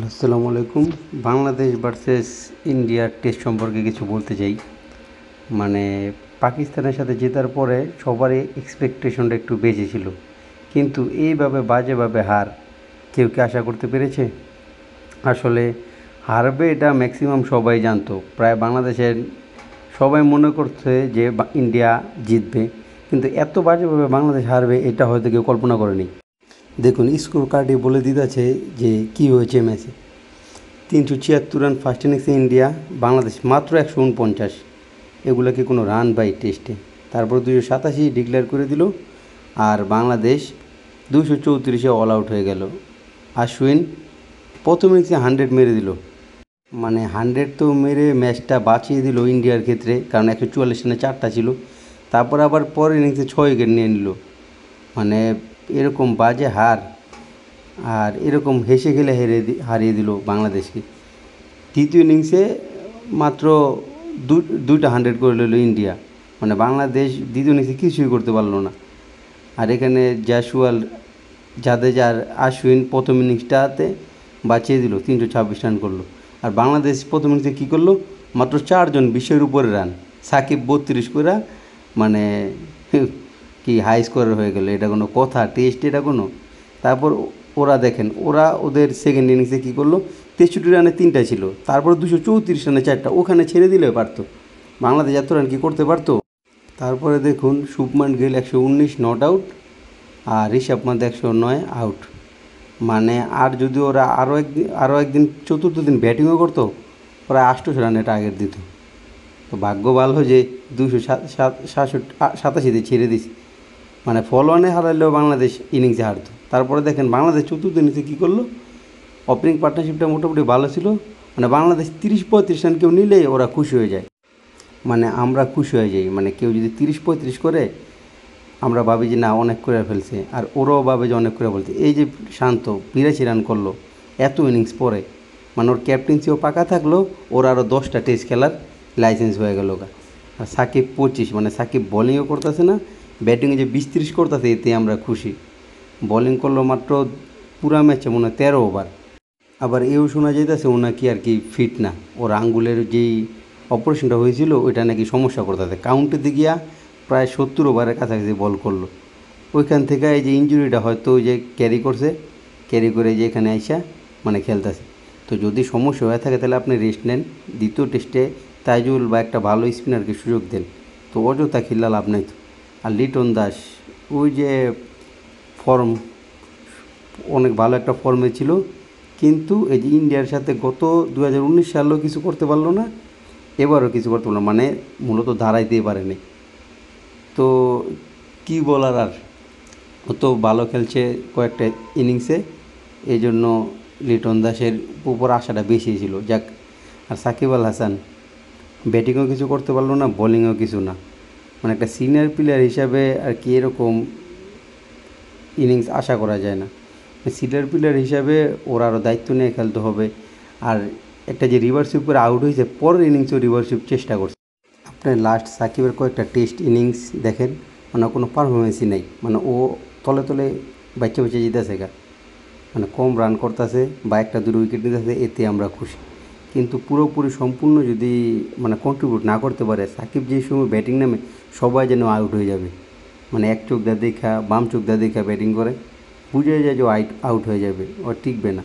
আসসালামু আলাইকুম। বাংলাদেশ ভার্সেস ইন্ডিয়ার টেস্ট সম্পর্কে কিছু বলতে চাই। মানে পাকিস্তানের সাথে জেতার পরে সবারই এক্সপেকটেশনটা একটু বেশি ছিল, কিন্তু এইভাবে বাজেভাবে হার কেউ কি আশা করতে পেরেছে? আসলে হারবে এটা ম্যাক্সিমাম সবাই জানতো। প্রায় বাংলাদেশের সবাই মনে করছে যে ইন্ডিয়া জিতবে, কিন্তু এত বাজেভাবে বাংলাদেশ হারবে এটা হয়তো কেউ কল্পনা করেনি। দেখুন, স্কোর কার্ডে বলে দিতেছে যে কী হয়েছে ম্যাচে। 376 রান ফার্স্ট ইনিংসে ইন্ডিয়া, বাংলাদেশ মাত্র 149। এগুলো কি কোনো রান বাই টেস্টে? তারপর 287 ডিক্লেয়ার করে দিল, আর বাংলাদেশ 234-এ অল আউট হয়ে গেল। আশ্বিন প্রথম ইনিংসে 100 মেরে দিল, মানে 100 তো মেরে ম্যাচটা বাঁচিয়ে দিল ইন্ডিয়ার ক্ষেত্রে, কারণ 144 রানে 4টা ছিল। তারপর আবার পরের ইনিংসে 6 উইকেট নিয়ে নিল। মানে এরকম বাজে হার, আর এরকম হেসে খেলে হারিয়ে দিল বাংলাদেশকে। তৃতীয় ইনিংসে মাত্র দুইটা 100 করে নিল ইন্ডিয়া, মানে বাংলাদেশ দ্বিতীয় ইনিংসে কিছুই করতে পারলো না। আর এখানে জয়সওয়াল, জাদেজার, আশ্বিন প্রথম ইনিংসটাতে বাঁচিয়ে দিল, 326 রান করলো। আর বাংলাদেশ প্রথম ইনিংসে কী করলো? মাত্র 4 জন 20-এর উপরে রান, সাকিব 32 করে, মানে কি হাই স্কোরার হয়ে গেল। এটা কোনো কথা? টেস্ট এটা কোনো? তারপর ওরা দেখেন, ওদের সেকেন্ড ইনিংসে কী করলো? 63 রানে 3টা ছিল, তারপর 234 রানে 4টা। ওখানে ছেড়ে দিলে পারতো, বাংলাদেশ এত রান কি করতে পারতো? তারপরে দেখুন, শুভমান গিল 119 নট আউট, আর ঋষভ পান্ত 109 আউট। মানে আর যদি ওরা আরও একদিন চতুর্থ দিন ব্যাটিংও করতো, প্রায় 88 রানে টার্গেট দিত। তো ভাগ্য ভালো যে 287 ছেড়ে দিছে, মানে ফল ওয়ানে হারালেও বাংলাদেশ ইনিংসে হারতো। তারপরে দেখেন বাংলাদেশ চতুর্থ ইনিংসে কী করলো? ওপেনিং পার্টনারশিপটা মোটামুটি ভালো ছিল, মানে বাংলাদেশ 30-35 রান কেউ নিলেই ওরা খুশি হয়ে যায়, মানে আমরা খুশি হয়ে যাই। মানে কেউ যদি 30-35 করে, আমরা ভাবি যে না অনেক করে ফেলছে, আর ওরাও ভাবে যে অনেক করে বলছে। এই যে শান্ত 82 রান করলো এত ইনিংস পরে, মানে ওর ক্যাপ্টেন্সিও পাকা থাকলো, ওর আরও 10টা টেস্ট খেলার লাইসেন্স হয়ে গেল। আর সাকিব 25, মানে সাকিব বোলিংও করতেছে না, ব্যাটিংয়ে যে 20-30 করতেছে, এতে আমরা খুশি। বোলিং করলো মাত্র পুরা ম্যাচে মনে হয় 13 ওভার। আবার এও শোনা যাইতেছে ও নাকি আর কি ফিট না, ওর আঙ্গুলের যেই অপারেশনটা হয়েছিল ওইটা নাকি সমস্যা করতেছে। কাউন্টেতে গিয়া প্রায় 70 ওভারের কাছাকাছি বল করলো। ওইখান থেকে এই যে ইঞ্জুরিটা হয়তো ওই যে ক্যারি করে যে এখানে আইসা মানে খেলতেছে। তো যদি সমস্যা হয়ে থাকে তাহলে আপনি রেস্ট নেন, দ্বিতীয় টেস্টে তাইজুল বা একটা ভালো স্পিনারকে সুযোগ দেন। তো অযথা খেললে লাভ নাই তো। আর লিটন দাস, ওই যে ফর্ম, অনেক ভালো একটা ফর্মে ছিল, কিন্তু এই যে ইন্ডিয়ার সাথে গত 2019 সালেও কিছু করতে পারলো না, এবারও কিছু করতে পারলো না, মানে মূলত দাঁড়াইতেই পারেনি। তো কী বলার আর, ও তো ভালো খেলছে কয়েকটা ইনিংসে, এই জন্য লিটন দাসের উপর আশাটা বেশি ছিল। যাক, আর সাকিব আল হাসান ব্যাটিংও কিছু করতে পারলো না, বোলিংও কিছু না, মানে একটা সিনিয়র প্লেয়ার হিসাবে আর কি এরকম ইনিংস আশা করা যায় না। সিনিয়র প্লেয়ার হিসাবে ওর আরও দায়িত্ব নিয়ে খেলতে হবে। আর একটা যে রিভার্সিভ করে আউট হয়েছে, পরের ইনিংসেও রিভার্সিভ চেষ্টা করছে। আপনার লাস্ট সাকিবের কয়েকটা টেস্ট ইনিংস দেখেন, মানে কোনো পারফরমেন্সই নেই, মানে ও তলে তলে বাচ্চা জিতেছে গা, মানে কম রান করতেছে বা একটা দুটো উইকেট নিতেছে, এতে আমরা খুশি। কিন্তু পুরোপুরি সম্পূর্ণ যদি মানে কন্ট্রিবিউট না করতে পারে, সাকিব যে সময় ব্যাটিং নামে সবাই যেন আউট হয়ে যাবে, মানে এক চোখ দা দেখা বাম চোখ দা দেখা ব্যাটিং করে, বুঝে যায় যে আউট হয়ে যাবে, ওর টিকবে না।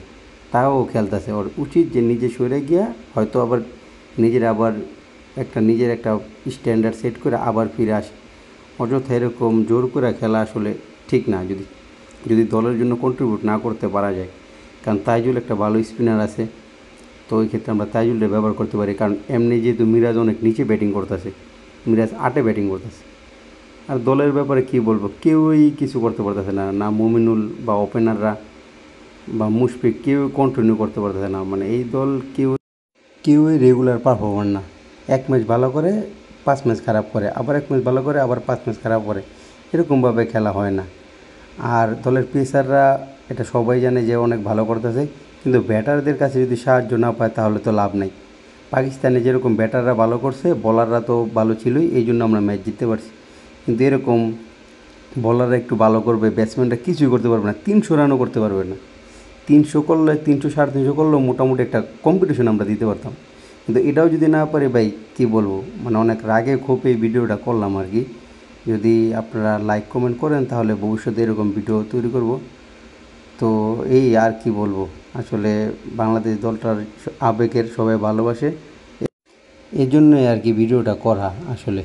তাও ও খেলতেছে। ওর উচিত যে নিজে সরে গিয়া হয়তো আবার নিজের একটা স্ট্যান্ডার্ড সেট করে আবার ফিরে আসে। অযথা এরকম জোর করে খেলা আসলে ঠিক না, যদি দলের জন্য কন্ট্রিবিউট না করতে পারা যায়। কারণ তাইজুল একটা ভালো স্পিনার আছে, তো ওই ক্ষেত্রে আমরা তাইজুলটা ব্যবহার করতে পারি। কারণ এমনি যেহেতু মিরাজ অনেক নিচে ব্যাটিং করতেছে, মিরাজ 8-এ ব্যাটিং করতেছে। আর দলের ব্যাপারে কী বলবো, কেউই কিছু করতে পারতেছে না, না মুমিনুল বা ওপেনাররা বা মুশফিক, কেউ কন্টিনিউ করতে পারতেছে না। মানে এই দল কেউই রেগুলার পারফর্মার না। এক ম্যাচ ভালো করে, 5 ম্যাচ খারাপ করে, আবার এক ম্যাচ ভালো করে, আবার 5 ম্যাচ খারাপ করে, এরকমভাবে খেলা হয় না। আর দলের পেসাররা এটা সবাই জানে যে অনেক ভালো করতেছে, কিন্তু ব্যাটারদের কাছে যদি সাহায্য না পায় তাহলে তো লাভ নাই। পাকিস্তানে যেরকম ব্যাটাররা ভালো করছে, বলাররা তো ভালো ছিলই, এই জন্য আমরা ম্যাচ জিততে পারছি। কিন্তু এরকম বলাররা একটু ভালো করবে, ব্যাটসম্যানরা কিছুই করতে পারবে না, 300 রানও করতে পারবে না। 300 করলে 300 350 করলেও মোটামুটি একটা কম্পিটিশন আমরা দিতে পারতাম। কিন্তু এটাও যদি না পারি ভাই কী বলবো, মানে অনেক রাগে ক্ষোভে এই ভিডিওটা করলাম আর কি। যদি আপনারা লাইক কমেন্ট করেন তাহলে ভবিষ্যতে এরকম ভিডিও তৈরি করব। তো এই আর কি বলবো, আসলে বাংলাদেশ দলটার আবেগের সবাই ভালোবাসে, এই জন্যই আর কি ভিডিওটা করা আসলে।